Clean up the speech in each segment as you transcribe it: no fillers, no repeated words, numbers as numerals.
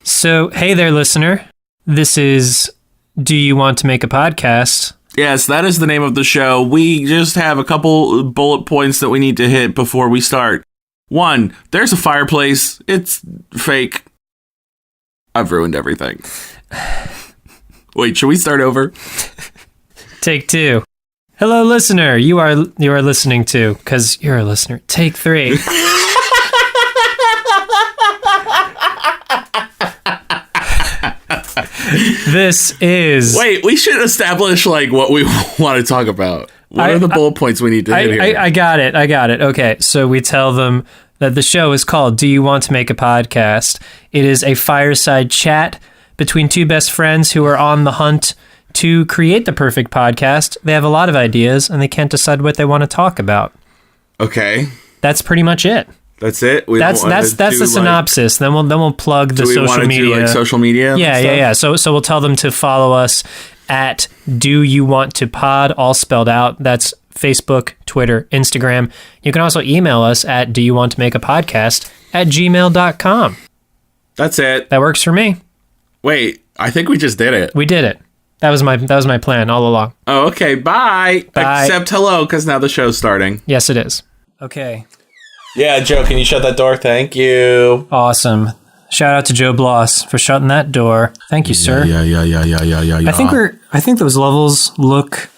So, hey there, listener. This is Do You Want to Make a Podcast? Yes, that is the name of the show. We just have a couple bullet points that we need to hit before we start. 1, there's a fireplace. It's fake. I've ruined everything. Wait, should we start over? Take 2. Hello, listener. You are listening to, because you're a listener. Take 3. This is... Wait, we should establish what we want to talk about. What are the bullet points we need to hit here? I got it. Okay, so we tell them that the show is called Do You Want to Make a Podcast? It is a fireside chat between two best friends who are on the hunt to create the perfect podcast. They have a lot of ideas, and they can't decide what they want to talk about. Okay. That's pretty much it. That's it. That's the synopsis. Then we'll plug the social media. Do social media? Yeah. So we'll tell them to follow us at Do You Want to Pod, all spelled out. That's Facebook, Twitter, Instagram. You can also email us at Do You Want to Make a Podcast at gmail.com. That's it. That works for me. Wait, I think we just did it. We did it. That was my plan all along. Oh, okay. Bye. Bye. Except hello, because now the show's starting. Yes, it is. Okay. Yeah, Joe, can you shut that door? Thank you. Awesome. Shout out to Joe Bloss for shutting that door. Thank you, sir. Yeah. I think those levels look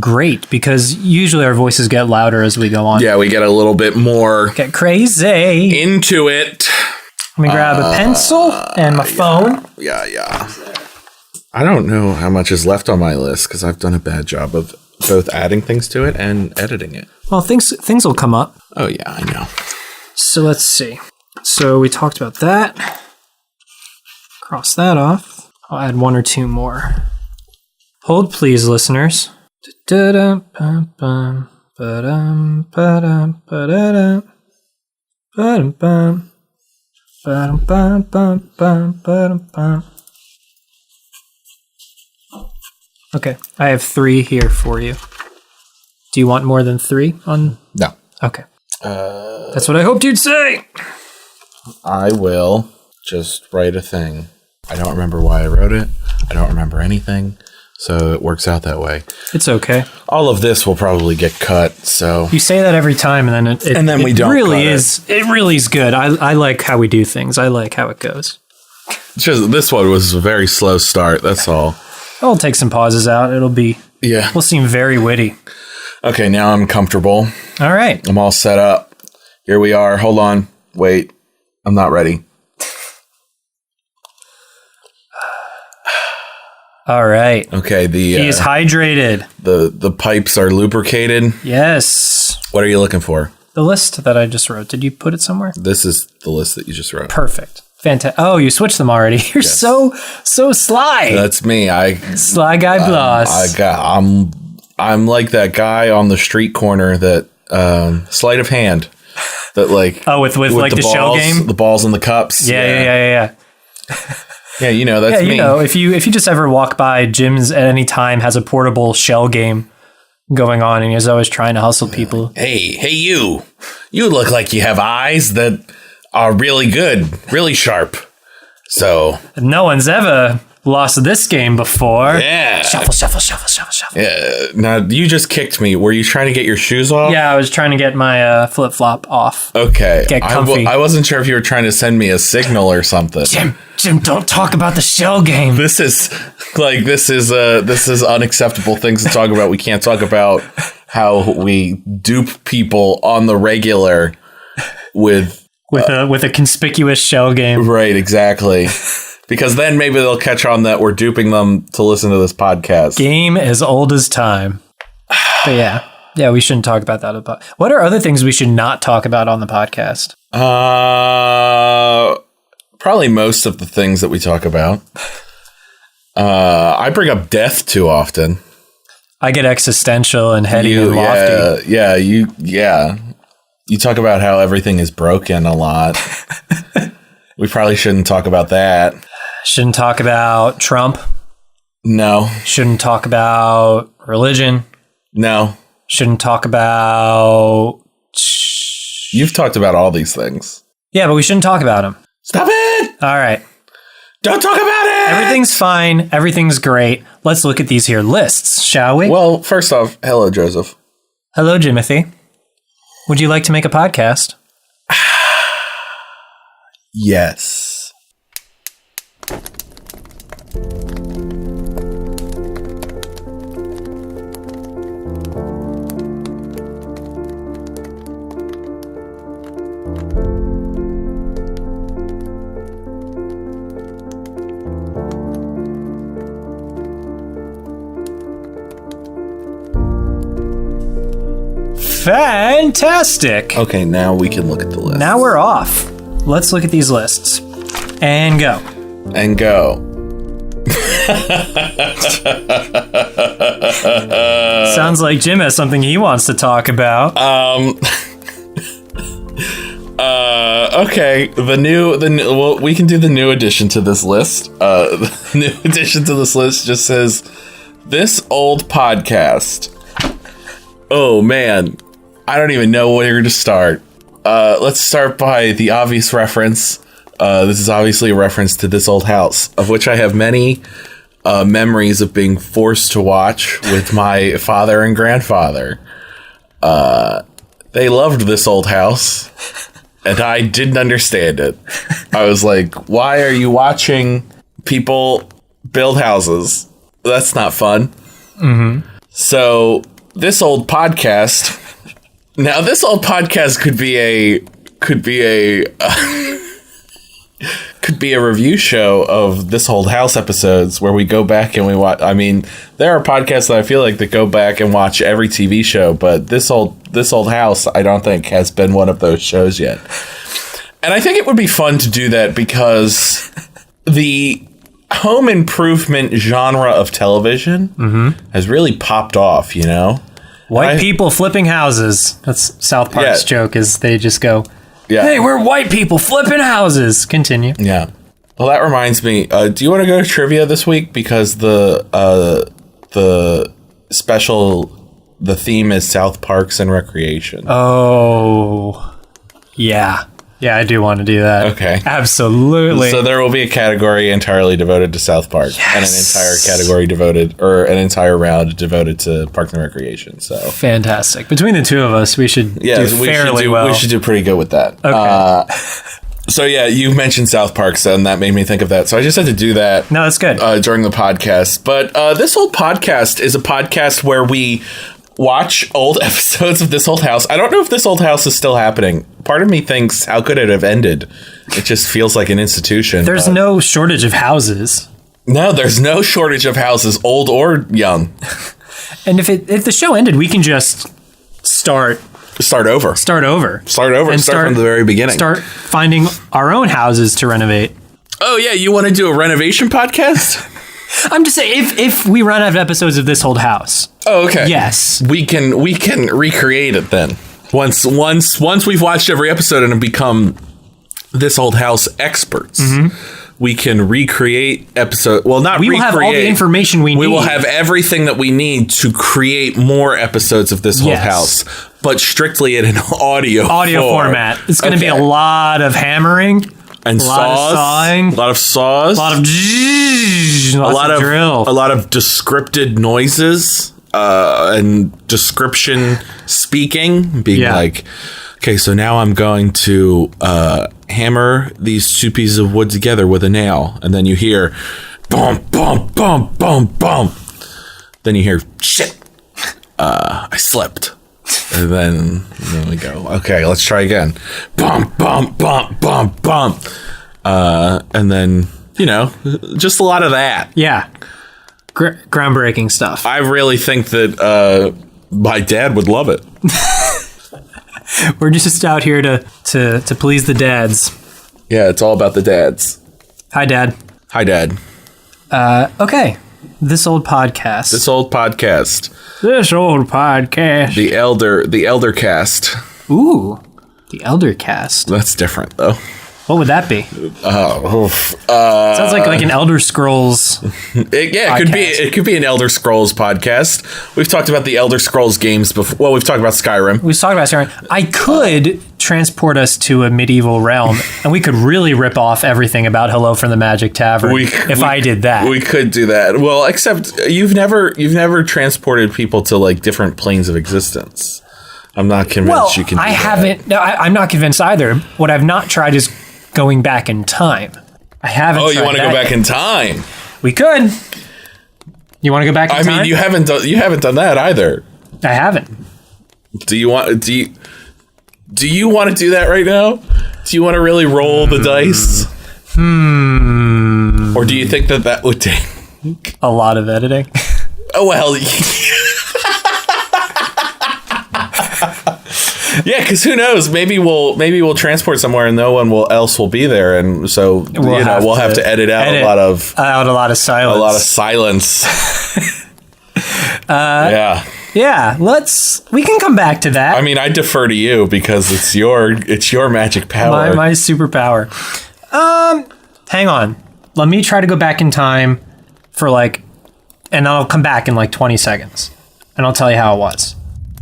great because usually our voices get louder as we go on. Yeah, we get a little bit more Get crazy. into it. Let me grab a pencil and my phone. Yeah. I don't know how much is left on my list because I've done a bad job of both adding things to it and editing it. Well, things will come up. Oh, yeah, I know. So let's see. So we talked about that. Cross that off. I'll add 1 or 2 more. Hold, please, listeners. Okay, I have 3 here for you. Do you want more than 3 on? No. Okay. That's what I hoped you'd say. I will just write a thing. I don't remember why I wrote it. I don't remember anything. So it works out that way. It's okay. All of this will probably get cut. So you say that every time, and then we don't. It really is good. I like how we do things. I like how it goes. Just this one was a very slow start. That's all. I'll take some pauses out. It'll be. Yeah. We'll seem very witty. Okay, now I'm comfortable. All right. I'm all set up. Here we are. Hold on. Wait. I'm not ready. All right. Okay, he is hydrated. The pipes are lubricated. Yes. What are you looking for? The list that I just wrote. Did you put it somewhere? This is the list that you just wrote. Perfect. Fantastic. Oh, you switched them already. You're so sly. That's me. Sly guy Bloss. I'm like that guy on the street corner that sleight of hand that with like the balls, shell game, the balls and the cups. Yeah. Yeah, that's me. If you just ever walk by, Jim's at any time has a portable shell game going on, and he's always trying to hustle people. Hey, you look like you have eyes that are really good, really sharp. So no one's ever lost this game before. Yeah. Shuffle. Yeah. Now, you just kicked me. Were you trying to get your shoes off? Yeah, I was trying to get my flip-flop off. Okay. Get comfy. I wasn't sure if you were trying to send me a signal or something. Jim, don't talk about the shell game. This is unacceptable things to talk about. We can't talk about how we dupe people on the regular with a conspicuous shell game. Right, exactly. Because then maybe they'll catch on that we're duping them to listen to this podcast. Game as old as time. But yeah, we shouldn't talk about that. What are other things we should not talk about on the podcast? Probably most of the things that we talk about. I bring up death too often. I get existential and heady and lofty. Yeah. You talk about how everything is broken a lot. We probably shouldn't talk about that. Shouldn't talk about Trump. No. Shouldn't talk about religion. No. Shouldn't talk about... You've talked about all these things. Yeah, but we shouldn't talk about them. Stop it! All right. Don't talk about it! Everything's fine. Everything's great. Let's look at these here lists, shall we? Well, first off, hello, Joseph. Hello, Jimothy. Would you like to make a podcast? Yes. Fantastic. Okay, now we can look at the list. Now we're off. Let's look at these lists. And go. And go. Sounds like Jim has something he wants to talk about. Okay. Well, we can do the new addition to this list. The new addition to this list just says, this old podcast. Oh, man. I don't even know where to start. Let's start by the obvious reference. This is obviously a reference to This Old House, of which I have many memories of being forced to watch with my father and grandfather. They loved This Old House, and I didn't understand it. I was like, why are you watching people build houses? That's not fun. Mm-hmm. So, this old podcast... Now, this old podcast could be a review show of This Old House episodes where we go back and we watch. I mean, there are podcasts that I feel like that go back and watch every TV show, but This Old House, I don't think has been one of those shows yet. And I think it would be fun to do that because the home improvement genre of television has really popped off, you know? White people flipping houses. That's South Park's joke, is they just go, hey, we're white people flipping houses. Continue. Yeah. Well, that reminds me. Do you want to go to trivia this week? Because the theme is South Parks and Recreation. Oh, yeah. Yeah, I do want to do that. Okay. Absolutely. So there will be a category entirely devoted to South Park, and an entire category an entire round devoted to Parks and Recreation. So fantastic. Between the two of us, we should do fairly well. We should do pretty good with that. Okay. So yeah, you mentioned South Park, and that made me think of that. So I just had to do that. No, that's good. During the podcast. But This Old Podcast is a podcast where we watch old episodes of This Old House. I don't know if This Old House is still happening. Part of me thinks, how could it have ended? It just feels like an institution. There's no shortage of houses. No, there's no shortage of houses, old or young. And if the show ended, we can just start over. And start from the very beginning. Start finding our own houses to renovate. Oh yeah, you want to do a renovation podcast? I'm just saying, if we run out of episodes of This Old House. Oh, okay. Yes. We can recreate it then. Once we've watched every episode and have become This Old House experts, we can recreate episode. Well, not we will have all the information we need. We will have everything that we need to create more episodes of This Old House, but strictly in an audio format. It's going to be a lot of hammering. And a lot of saws, a lot of drill, a lot of descripted noises, and description speaking, being like, okay, so now I'm going to hammer these two pieces of wood together with a nail, and then you hear bump, bump, bump, bump, bump. Then you hear shit. I slipped. And then we go, okay, let's try again. Bump, bump, bump, bump, bump. And then, just a lot of that. Yeah. Groundbreaking stuff. I really think that my dad would love it. We're just out here to please the dads. Yeah, it's all about the dads. Hi, Dad. Hi, Dad. Okay. This Old Podcast. The Elder Cast. Ooh, the Elder Cast. That's different, though. What would that be? Sounds like an Elder Scrolls. It could be an Elder Scrolls podcast. We've talked about the Elder Scrolls games before. Well, we've talked about Skyrim. I could transport us to a medieval realm, and we could really rip off everything about Hello from the Magic Tavern I did that. We could do that. Well, except you've never transported people to like different planes of existence. I'm not convinced you can do I that. haven't. No, I'm not convinced either. What I've not tried is going back in time. I haven't. Oh, you want to go back in time? We could. You want to go back in time? I mean, you haven't done that either. I haven't. Do you want to do that right now? Do you want to really roll the dice? Or do you think that would take a lot of editing? Oh well. Yeah, because who knows? Maybe we'll transport somewhere and no one else will be there, and so we'll have to edit out a lot of silence. A lot of silence. Yeah. Yeah, we can come back to that. I mean, I defer to you because it's your magic power. My superpower. Hang on. Let me try to go back in time for and I'll come back in 20 seconds, and I'll tell you how it was.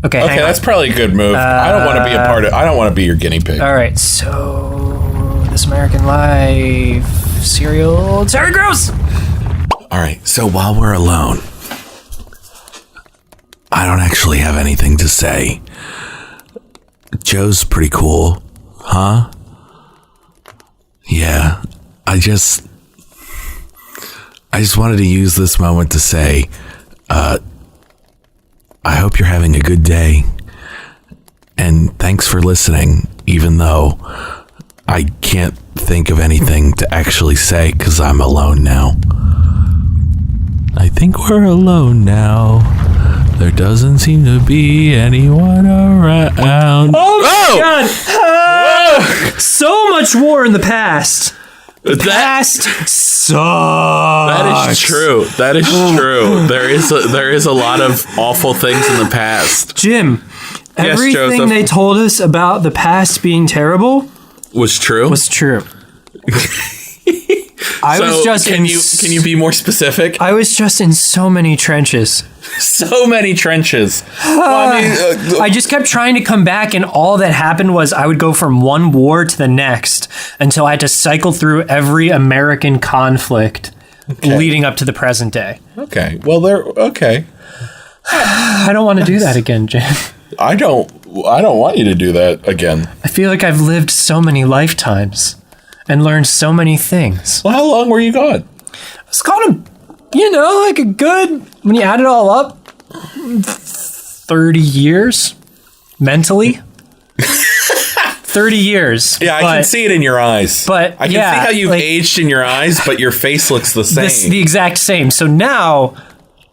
Okay, that's probably a good move. I don't want to be I don't want to be your guinea pig. All right, so This American Life serial Terry Gross. All right, so while we're alone, I don't actually have anything to say. Joe's pretty cool, huh? Yeah, I just wanted to use this moment to say, I hope you're having a good day, and thanks for listening, even though I can't think of anything to actually say because I'm alone now. I think we're alone now. There doesn't seem to be anyone around. Oh my God! So much war in the past. The past sucks. That is true. That is true. There is a lot of awful things in the past. Jim, yes, everything Joseph. they told us about the past being terrible was true. Can you be more specific? I was just in so many trenches. So many trenches. Well, I just kept trying to come back, and all that happened was I would go from one war to the next until I had to cycle through every American conflict leading up to the present day. Okay. Well, okay. I don't want to do that again, Jim. I don't want you to do that again. I feel like I've lived so many lifetimes and learned so many things. Well, how long were you gone? It's called a good, when you add it all up, 30 years mentally. 30 years. Yeah, I can see it in your eyes. But I can see how you've aged in your eyes, but your face looks the same. The exact same. So now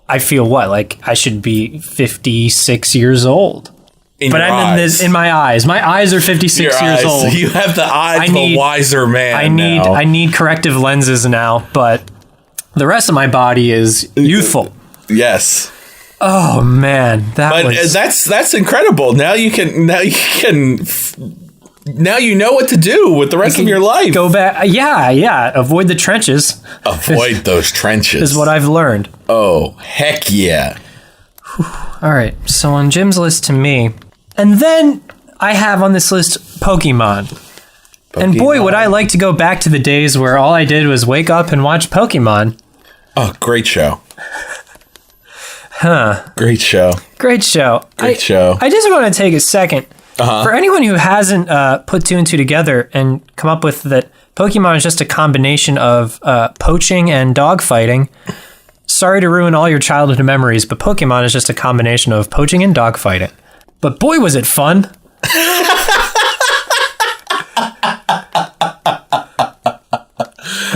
I feel I should be 56 years old. In my eyes. My eyes are 56 years old. You have the eyes of a wiser man. I need corrective lenses now, but the rest of my body is youthful. Yes. Oh man, that's incredible. Now you know what to do with the rest of your life. Go back. Yeah. Avoid the trenches. Avoid those trenches is what I've learned. Oh, heck yeah. All right. So on Jim's list to me, and then I have on this list Pokemon. And boy, would I like to go back to the days where all I did was wake up and watch Pokemon. Oh, great show. Huh. Great show. I just want to take a second. For anyone who hasn't put two and two together and come up with that Pokemon is just a combination of poaching and dogfighting, sorry to ruin all your childhood memories, but Pokemon is just a combination of poaching and dogfighting. But boy, was it fun.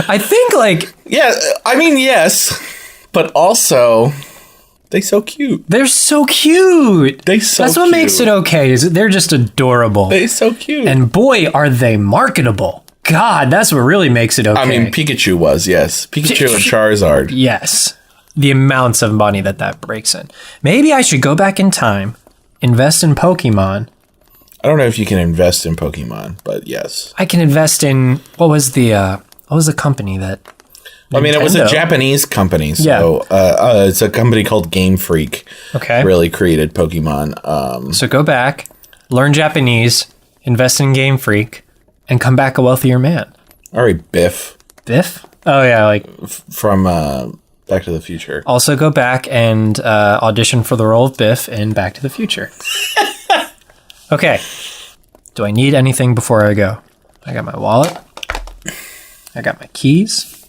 I think yes, but also they're so cute. That's what makes it okay. Is they're just adorable. They're so cute. And boy, are they marketable. God, that's what really makes it okay. I mean, Pikachu was, yes. Pikachu and Charizard. Yes. The amounts of money that breaks in. Maybe I should go back in time, invest in Pokemon. I don't know if you can invest in Pokemon, but yes. I can invest in, what was the company that... I mean, it was a Japanese company, so it's a company called Game Freak. Okay. Really created Pokemon. So go back, learn Japanese, invest in Game Freak, and come back a wealthier man. All right, Biff. Biff? Oh, yeah, like... From Back to the Future. Also go back and audition for the role of Biff in Back to the Future. Okay. Do I need anything before I go? I got my wallet. I got my keys.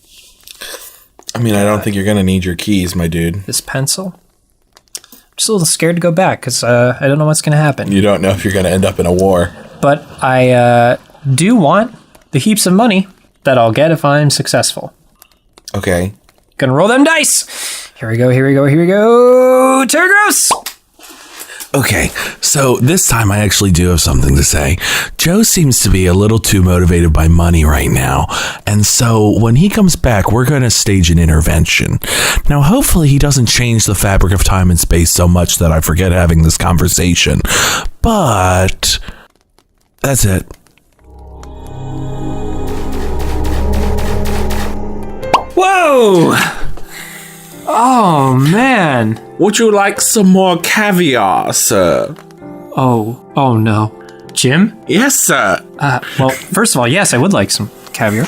I mean, I don't think you're going to need your keys, my dude. This pencil. I'm just a little scared to go back because I don't know what's going to happen. You don't know if you're going to end up in a war. But I do want the heaps of money that I'll get if I'm successful. Okay. Gonna roll them dice. Here we go. Terry Gross. Okay, so this time I actually do have something to say. Joe seems to be a little too motivated by money right now, and so when he comes back, we're going to stage an intervention. Now, hopefully he doesn't change the fabric of time and space so much that I forget having this conversation, but that's it. Whoa! Oh, man. Would you like some more caviar, sir? Oh no. Jim? Yes, sir. Well, first of all, yes, I would like some caviar.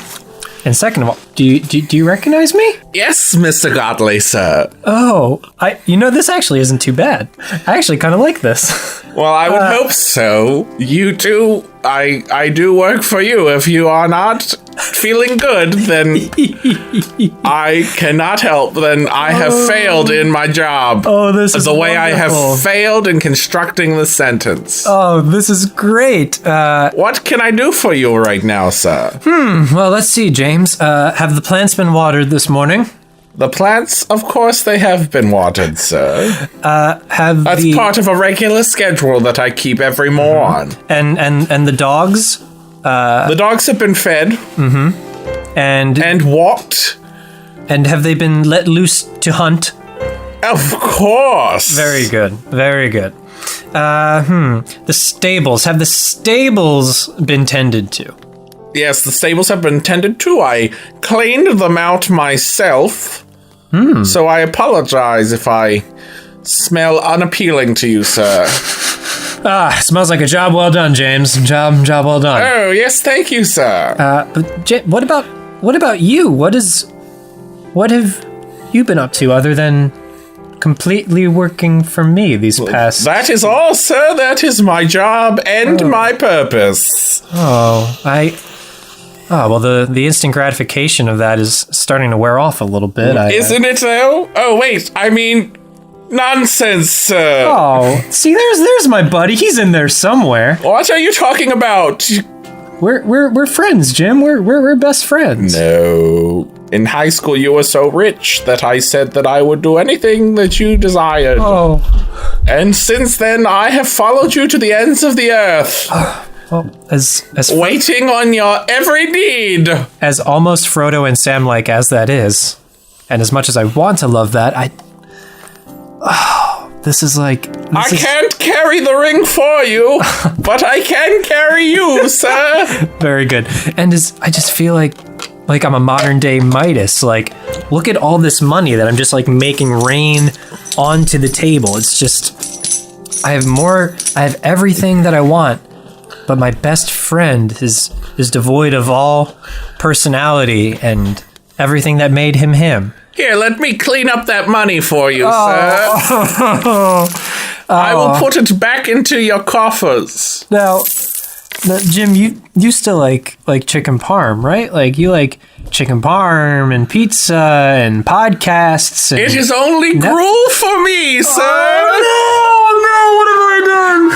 And second of all, do you recognize me? Yes, Mr. Godley, sir. Oh, this actually isn't too bad. I actually kind of like this. Well, I would hope so. You too. I do work for you. If you are not feeling good, then I cannot help. Then I have failed in my job. Oh, this is the way wonderful. I have failed in constructing the sentence. Oh, this is great. What can I do for you right now, sir? Well, let's see, James. Have the plants been watered this morning? The plants, of course, they have been watered, sir. That's part of a regular schedule that I keep every morn. And the dogs? The dogs have been fed. Mm-hmm. And walked. And have they been let loose to hunt? Of course. Very good. Very good. The stables. Have the stables been tended to? Yes, the stables have been tended to. I cleaned them out myself. So I apologize if I smell unappealing to you, sir. Smells like a job well done, James. Job well done. Oh, yes, thank you, sir. But what about you? What have you been up to other than completely working for me these past... That is all, sir. That is my job and my purpose. Well, the instant gratification of that is starting to wear off a little bit. Isn't it, though? Oh, wait, I mean... Nonsense, sir. Oh, see, there's my buddy. He's in there somewhere. What are you talking about? We're friends, Jim. We're best friends. No. In high school, you were so rich that I said that I would do anything that you desired. Oh. And since then, I have followed you to the ends of the earth. Well, as waiting on your every need. As almost Frodo and Sam-like as that is, and as much as I want to love that, this is like... I can't carry the ring for you, but I can carry you, sir. Very good. And I just feel like I'm a modern day Midas. Like, look at all this money that I'm just like making rain onto the table. It's just, I have everything that I want, but my best friend is devoid of all personality and everything that made him him. Here, let me clean up that money for you, sir. I will put it back into your coffers. Now, Jim, you still like chicken parm, right? Like, you like chicken parm and pizza and podcasts. And it is only gruel for me, sir. Oh, no, what have I done?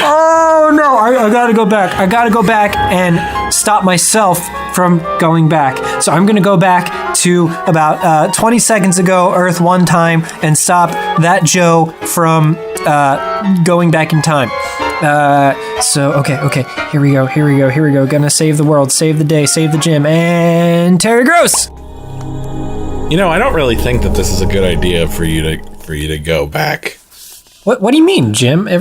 Oh, no, I gotta go back. I gotta go back and stop myself from going back. So I'm gonna go back to about 20 seconds ago, Earth one time, and stop that Joe from going back in time. Okay, here we go. Gonna save the world, save the day, save the gym, and Terry Gross! You know, I don't really think that this is a good idea for you to go back. What do you mean, Jim? I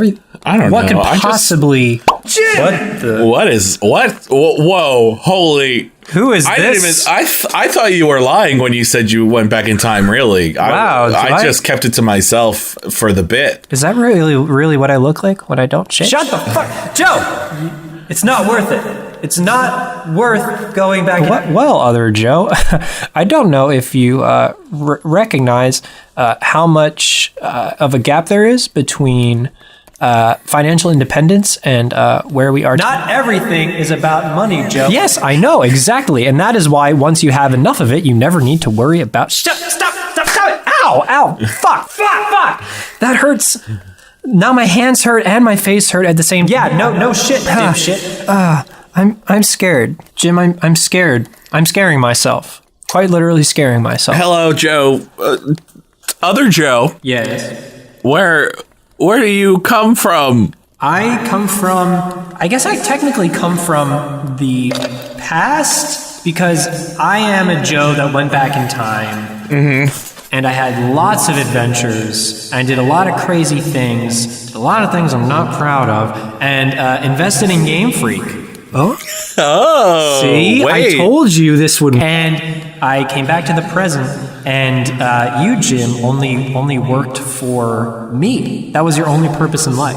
don't know. What could possibly... Jim! What? Whoa, holy... Who is this? I thought you were lying when you said you went back in time, really. Wow. I just kept it to myself for the bit. Is that really what I look like when I don't shave? Shut the fuck... Joe! It's not worth it. It's not worth going back. Well, other Joe, I don't know if you recognize how much of a gap there is between financial independence and where we are. Not everything is about money, Joe. Yes, I know, exactly. And that is why once you have enough of it, you never need to worry about... Stop it! Ow! Fuck! That hurts. Now my hands hurt and my face hurt at the same time. Yeah, no shit, dipshit. I'm scared. Jim, I'm scared. I'm scaring myself. Quite literally scaring myself. Hello, Joe. Other Joe. Yes. Where do you come from? I guess I technically come from the past because I am a Joe that went back in time. Mm-hmm. And I had lots of adventures. I did a lot of crazy things. Did a lot of things I'm not proud of. And invested in Game Freak. Oh, see, wait. I told you this would. And I came back to the present, and you, Jim, only worked for me. That was your only purpose in life.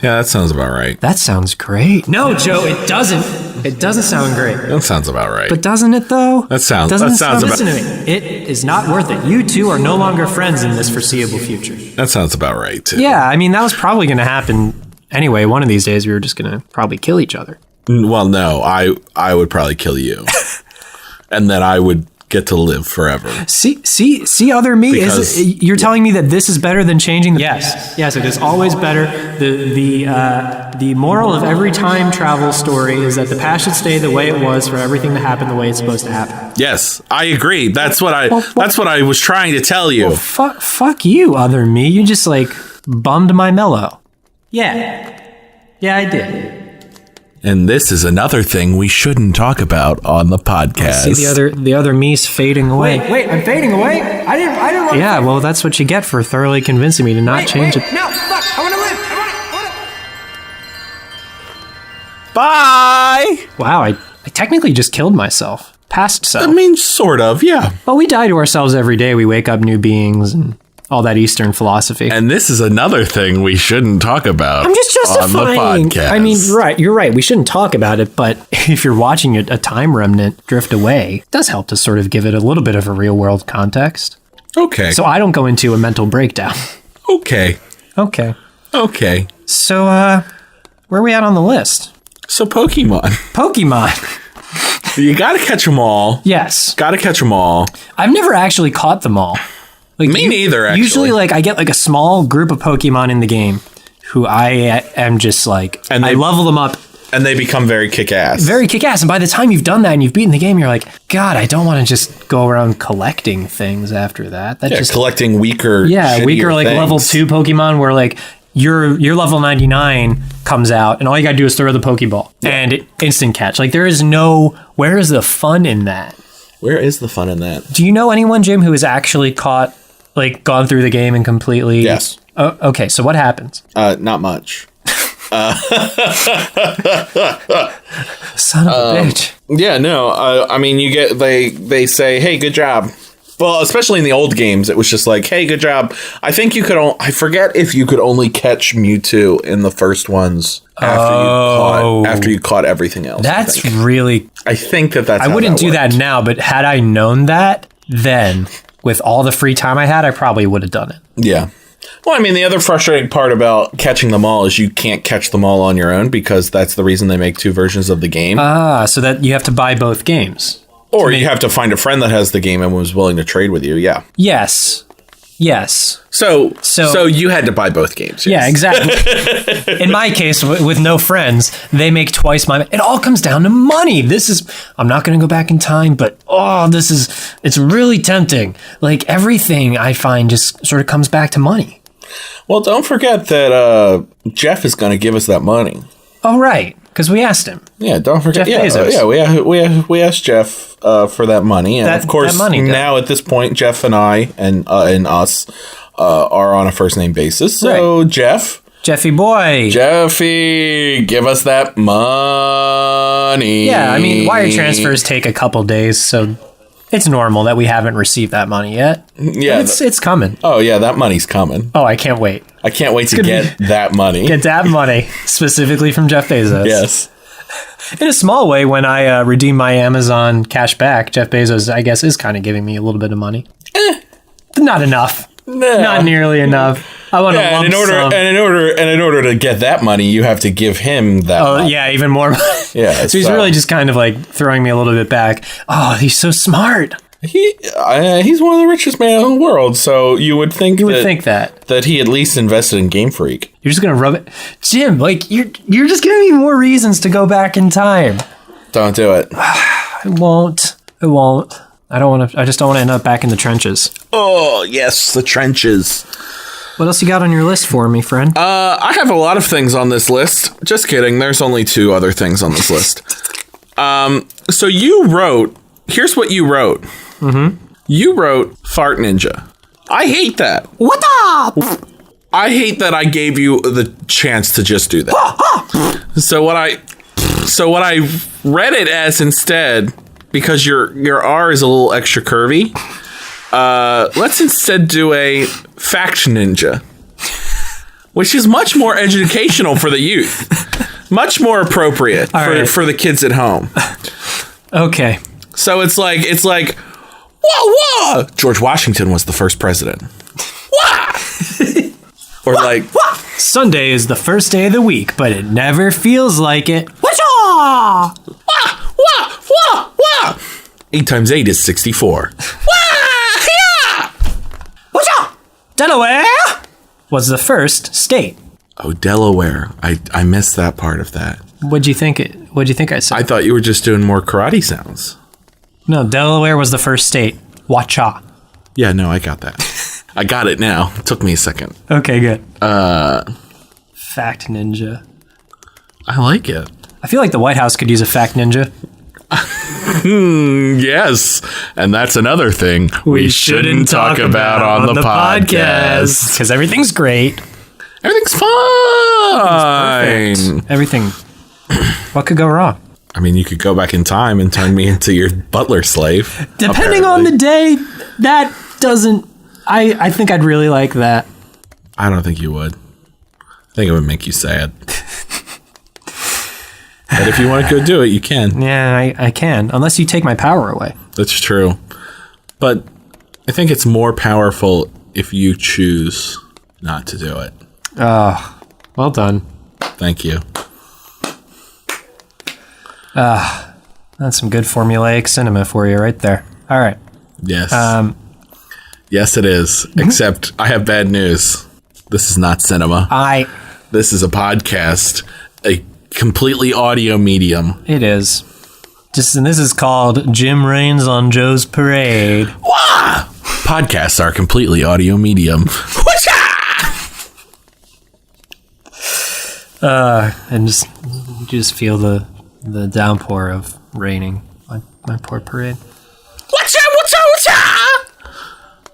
Yeah, that sounds about right. That sounds great. No, Joe, it doesn't. It doesn't sound great. That sounds about right. But doesn't it, though? That sounds about... Listen to me. It is not worth it. You two are no longer friends in this foreseeable future. That sounds about right, too. Yeah, I mean, that was probably going to happen anyway. One of these days, we were just going to probably kill each other. Well, no, I would probably kill you. And then I would get to live forever. See, other me, you're telling me that this is better than changing the... Yes, it is always better. The moral of every time travel story is that the past should stay the way it was for everything to happen the way it's supposed to happen. Yes, I agree. That's what I was trying to tell you. Well, fuck you, other me. You just, bummed my mellow. Yeah, I did. And this is another thing we shouldn't talk about on the podcast. See, the other me's fading away. Wait, I'm fading away? I didn't want to. Yeah, well, that's what you get for thoroughly convincing me to not change it. No, fuck, I want to live. Bye! Wow, I technically just killed myself. Past self. I mean, sort of, yeah. Well, we die to ourselves every day. We wake up new beings and all that Eastern philosophy. And this is another thing we shouldn't talk about. I'm just justifying. On the podcast. I mean, you're right. We shouldn't talk about it, but if you're watching a time remnant drift away, it does help to sort of give it a little bit of a real world context. Okay. So I don't go into a mental breakdown. Okay. So, where are we at on the list? So Pokemon. You gotta catch them all. Yes. Gotta catch them all. I've never actually caught them all. Me neither, actually. Usually, I get a small group of Pokemon in the game who I am just and I level them up. And they become very kick-ass. Very kick-ass. And by the time you've done that and you've beaten the game, you're like, God, I don't want to just go around collecting things after that. Collecting weaker weaker things. level 2 Pokemon where your level 99 comes out and all you gotta do is throw the Pokeball and instant catch. Where is the fun in that? Where is the fun in that? Do you know anyone, Jim, who has actually caught, gone through the game and completely... Yes. Oh, okay, so what happens? Not much. Son of a bitch. Yeah, no. I mean, you get... They say, hey, good job. Well, especially in the old games, it was just hey, good job. I think you could... I forget if you could only catch Mewtwo in the first ones after you caught everything else. That's really... I think that's I wouldn't do that now, but had I known that, then with all the free time I had, I probably would have done it. Yeah. Well, I mean, the other frustrating part about catching them all is you can't catch them all on your own because that's the reason they make 2 versions of the game. So that you have to buy both games. Or you have to find a friend that has the game and was willing to trade with you, yeah. Yes. So you had to buy both games. Yes. Yeah, exactly. In my case, with no friends, they make twice my... It all comes down to money. I'm not going to go back in time, but it's really tempting. Everything I find just sort of comes back to money. Well, don't forget that Jeff is going to give us that money. Oh, right. Because we asked him. Yeah, don't forget. Jeff Bezos. We asked Jeff for that money, and of course, now at this point, Jeff and I and us are on a first name basis. So, right. Jeffy boy, give us that money. Yeah, I mean, wire transfers take a couple days, so it's normal that we haven't received that money yet. Yeah, it's coming. Oh yeah, that money's coming. Oh, I can't wait. I can't wait to get that money. Get that money specifically from Jeff Bezos. Yes. In a small way, when I redeem my Amazon cash back, Jeff Bezos, I guess, is kind of giving me a little bit of money. Not enough. No. Not nearly enough. I want to lump sum. And in order to get that money, you have to give him that. Oh, money. yeah, even more. Yeah. So he's really just kind of like throwing me a little bit back. Oh, he's so smart. He's one of the richest men in the world, so you would think that he at least invested in Game Freak. You're just gonna rub it, Jim. Like you're just giving me more reasons to go back in time. Don't do it. I won't. I don't want to. I just don't want to end up back in the trenches. Oh yes, the trenches. What else you got on your list for me, friend? I have a lot of things on this list. Just kidding. There's only 2 other things on this list. So you wrote. Here's what you wrote. Mm-hmm. You wrote Fart Ninja. I hate that. What up? I hate that I gave you the chance to just do that. So what I read it as instead, because your R is a little extra curvy, let's instead do a Fact Ninja, which is much more educational for the youth, much more appropriate for the kids at home. Okay. So it's like, whoa, George Washington was the first president. Or like, Sunday is the first day of the week, but it never feels like it. 8 times 8 is 64. Delaware was the first state. Oh, Delaware. I missed that part of that. What'd you think I said? I thought you were just doing more karate sounds. No, Delaware was the first state. Wacha. Yeah, no, I got that. I got it now. It took me a second. Okay, good. Fact Ninja. I like it. I feel like the White House could use a Fact Ninja. Yes. And that's another thing we shouldn't talk about on the podcast. Because everything's great. Everything's fine. Everything. What could go wrong? I mean, you could go back in time and turn me into your butler slave. Depending on the day, that doesn't... I think I'd really like that. I don't think you would. I think it would make you sad. But if you want to go do it, you can. Yeah, I can. Unless you take my power away. That's true. But I think it's more powerful if you choose not to do it. Oh, well done. Thank you. That's some good formulaic cinema for you right there. All right. Yes. Yes, it is. Except I have bad news. This is not cinema. This is a podcast. A completely audio medium. It is. And this is called Jim Rains on Joe's Parade. Wah! Podcasts are completely audio medium. And just feel the downpour of raining on my poor parade. What's up?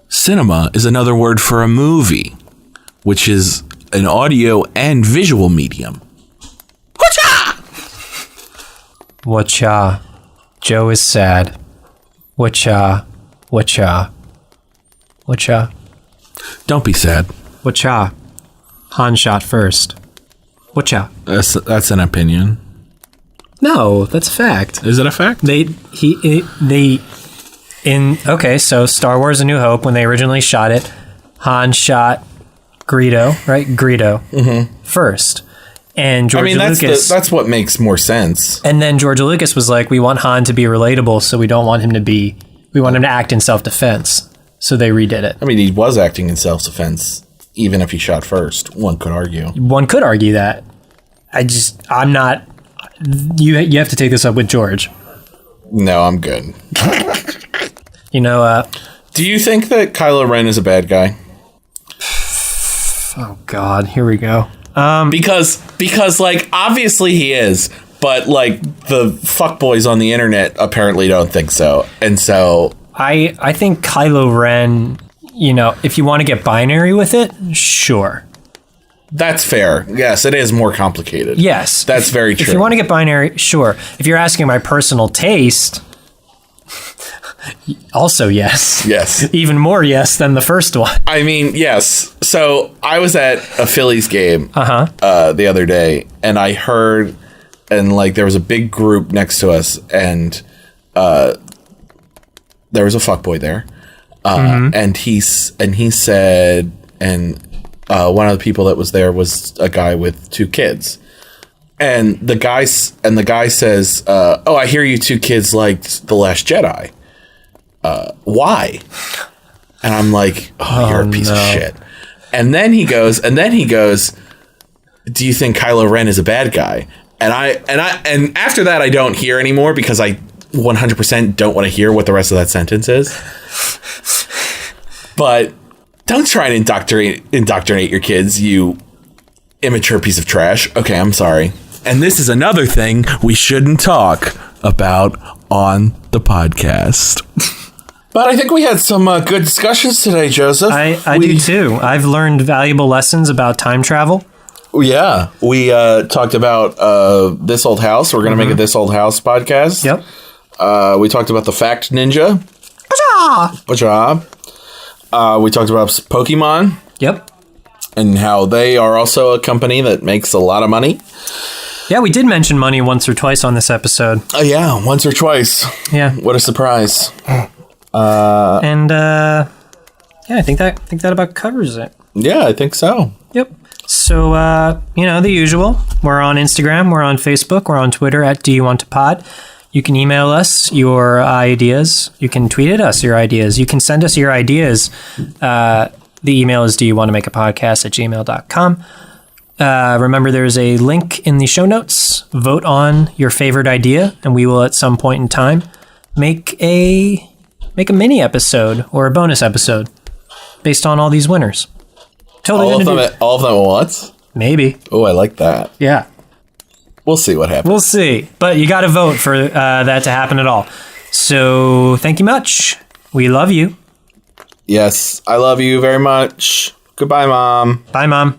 Cinema is another word for a movie, which is an audio and visual medium. Whatcha? Joe is sad. Whatcha? Don't be sad. Whatcha? Han shot first. Whatcha? That's an opinion. No, that's a fact. Is it a fact? So Star Wars: A New Hope, when they originally shot it, Han shot Greedo, right? Greedo first. And George Lucas... that's what makes more sense. And then George Lucas was like, we want Han to be relatable, so we don't want him to be... We want him to act in self-defense. So they redid it. I mean, he was acting in self-defense, even if he shot first. One could argue. One could argue that. I'm not... You have to take this up with George. No, I'm good. You know, do you think that Kylo Ren is a bad guy? Oh, God. Here we go. Because like, obviously he is, but like the fuckboys on the internet apparently don't think so. And so I think Kylo Ren, you know, if you want to get binary with it, sure. That's fair. Yes, it is more complicated. Yes. That's very true. If you want to get binary, sure. If you're asking my personal taste, also yes. Yes. Even more yes than the first one. I mean, yes. So I was at a Phillies game the other day, and I heard like there was a big group next to us, and there was a fuckboy there, and he said, and one of the people that was there was a guy with 2 kids, and the guy says, "Oh, I hear you 2 kids liked The Last Jedi. Why?" And I'm like, "Oh, you're a piece of shit." And then he goes, "Do you think Kylo Ren is a bad guy?" And after that, I don't hear anymore because I 100% don't want to hear what the rest of that sentence is. But don't try and indoctrinate your kids, you immature piece of trash. Okay, I'm sorry. And this is another thing we shouldn't talk about on the podcast. But I think we had some good discussions today, Joseph. I do too. I've learned valuable lessons about time travel. Yeah, we talked about This Old House. We're going to make a This Old House podcast. Yep. We talked about the Fact Ninja. Good job. We talked about Pokemon. Yep. And how they are also a company that makes a lot of money. Yeah, we did mention money once or twice on this episode. Yeah, once or twice. Yeah. What a surprise. Yeah, I think that about covers it. Yeah, I think so. Yep. So, the usual. We're on Instagram, we're on Facebook, we're on Twitter at Do You Want to Pod. You can email us your ideas. You can tweet at us your ideas. You can send us your ideas. The email is doyouwantomakeapodcast@gmail.com. Remember, there's a link in the show notes. Vote on your favorite idea, and we will at some point in time make a mini episode or a bonus episode based on all these winners. Totally all of them at once? Maybe. Oh, I like that. Yeah. We'll see what happens. We'll see. But you got to vote for that to happen at all. So thank you much. We love you. Yes, I love you very much. Goodbye, Mom. Bye, Mom.